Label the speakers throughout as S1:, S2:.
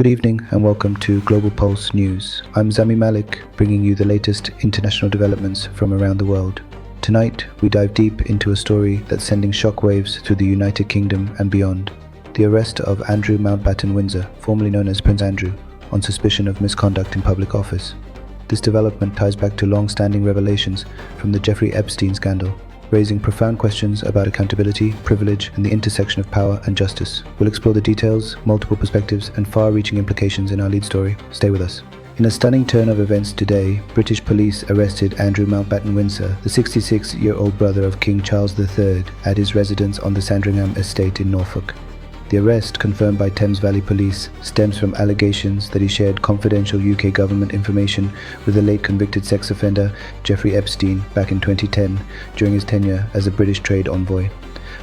S1: Good evening and welcome to Global Pulse News. I'm Zami Malik, bringing you the latest international developments from around the world. Tonight, we dive deep into a story that's sending shockwaves through the United Kingdom and beyond. The arrest of Andrew Mountbatten-Windsor, formerly known as Prince Andrew, on suspicion of misconduct in public office. This development ties back to long-standing revelations from the Jeffrey Epstein scandal, raising profound questions about accountability, privilege, and the intersection of power and justice. We'll explore the details, multiple perspectives, and far-reaching implications in our lead story. Stay with us. In a stunning turn of events today, British police arrested Andrew Mountbatten-Windsor, the 66-year-old brother of King Charles III, at his residence on the Sandringham Estate in Norfolk. The arrest, confirmed by Thames Valley Police, stems from allegations that he shared confidential UK government information with the late convicted sex offender Jeffrey Epstein back in 2010 during his tenure as a British trade envoy.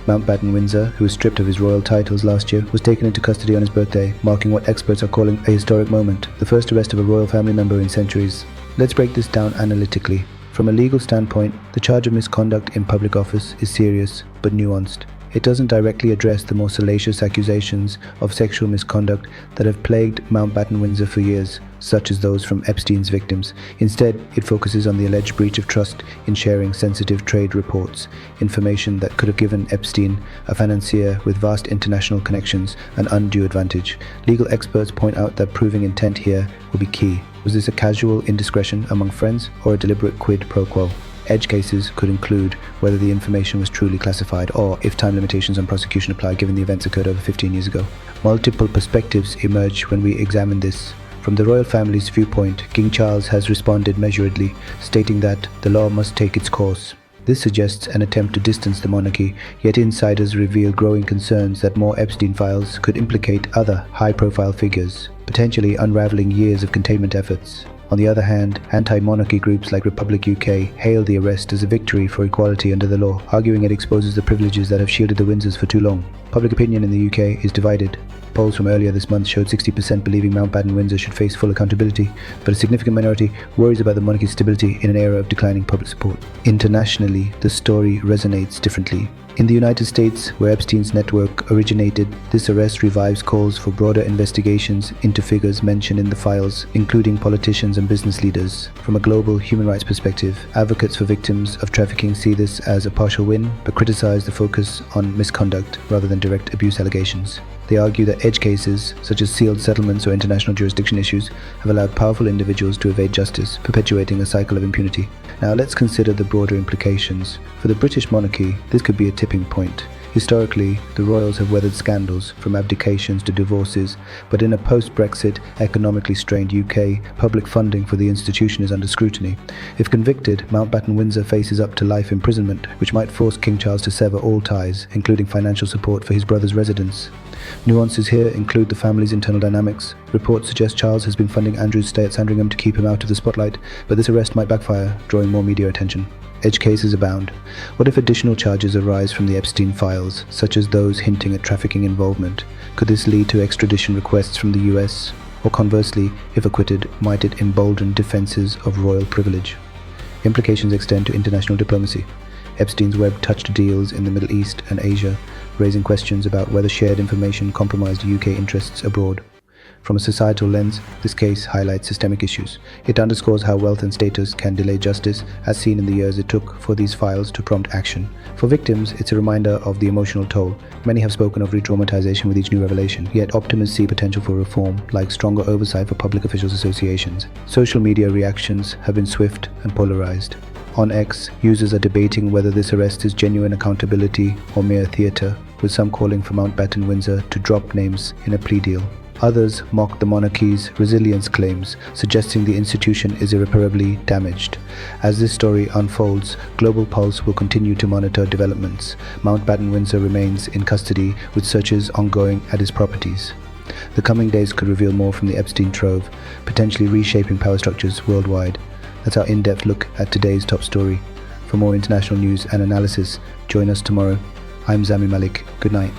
S1: Mountbatten-Windsor, who was stripped of his royal titles last year, was taken into custody on his birthday, marking what experts are calling a historic moment, the first arrest of a royal family member in centuries. Let's break this down analytically. From a legal standpoint, the charge of misconduct in public office is serious but nuanced. It doesn't directly address the more salacious accusations of sexual misconduct that have plagued Mountbatten-Windsor for years, such as those from Epstein's victims. Instead, it focuses on the alleged breach of trust in sharing sensitive trade reports, information that could have given Epstein, a financier with vast international connections, an undue advantage. Legal experts point out that proving intent here will be key. Was this a casual indiscretion among friends or a deliberate quid pro quo? Edge cases could include whether the information was truly classified or if time limitations on prosecution apply given the events occurred over 15 years ago. Multiple perspectives emerge when we examine this. From the royal family's viewpoint, King Charles has responded measuredly, stating that the law must take its course. This suggests an attempt to distance the monarchy, yet insiders reveal growing concerns that more Epstein files could implicate other high-profile figures, potentially unraveling years of containment efforts. On the other hand, anti-monarchy groups like Republic UK hail the arrest as a victory for equality under the law, arguing it exposes the privileges that have shielded the Windsors for too long. Public opinion in the UK is divided. Polls from earlier this month showed 60% believing Mountbatten-Windsor should face full accountability, but a significant minority worries about the monarchy's stability in an era of declining public support. Internationally, the story resonates differently. In the United States, where Epstein's network originated, this arrest revives calls for broader investigations into figures mentioned in the files, including politicians and business leaders. From a global human rights perspective, advocates for victims of trafficking see this as a partial win, but criticize the focus on misconduct rather than direct abuse allegations. They argue that edge cases, such as sealed settlements or international jurisdiction issues, have allowed powerful individuals to evade justice, perpetuating a cycle of impunity. Now let's consider the broader implications. For the British monarchy, this could be a tipping point. Historically, the royals have weathered scandals, from abdications to divorces, but in a post-Brexit, economically strained UK, public funding for the institution is under scrutiny. If convicted, Mountbatten-Windsor faces up to life imprisonment, which might force King Charles to sever all ties, including financial support for his brother's residence. Nuances here include the family's internal dynamics. Reports suggest Charles has been funding Andrew's stay at Sandringham to keep him out of the spotlight, but this arrest might backfire, drawing more media attention. Edge cases abound. What if additional charges arise from the Epstein files, such as those hinting at trafficking involvement? Could this lead to extradition requests from the US? Or conversely, if acquitted, might it embolden defenses of royal privilege? Implications extend to international diplomacy. Epstein's web touched deals in the Middle East and Asia, raising questions about whether shared information compromised UK interests abroad. From a societal lens, this case highlights systemic issues. It underscores how wealth and status can delay justice, as seen in the years it took for these files to prompt action. For victims, it's a reminder of the emotional toll. Many have spoken of re-traumatization with each new revelation, yet optimists see potential for reform, like stronger oversight for public officials associations. Social media reactions have been swift and polarized. On X, users are debating whether this arrest is genuine accountability or mere theatre, with some calling for Mountbatten-Windsor to drop names in a plea deal. Others mock the monarchy's resilience claims, suggesting the institution is irreparably damaged. As this story unfolds, Global Pulse will continue to monitor developments. Mountbatten-Windsor remains in custody, with searches ongoing at his properties. The coming days could reveal more from the Epstein trove, potentially reshaping power structures worldwide. That's our in-depth look at today's top story. For more international news and analysis, join us tomorrow. I'm Zami Malik. Good night.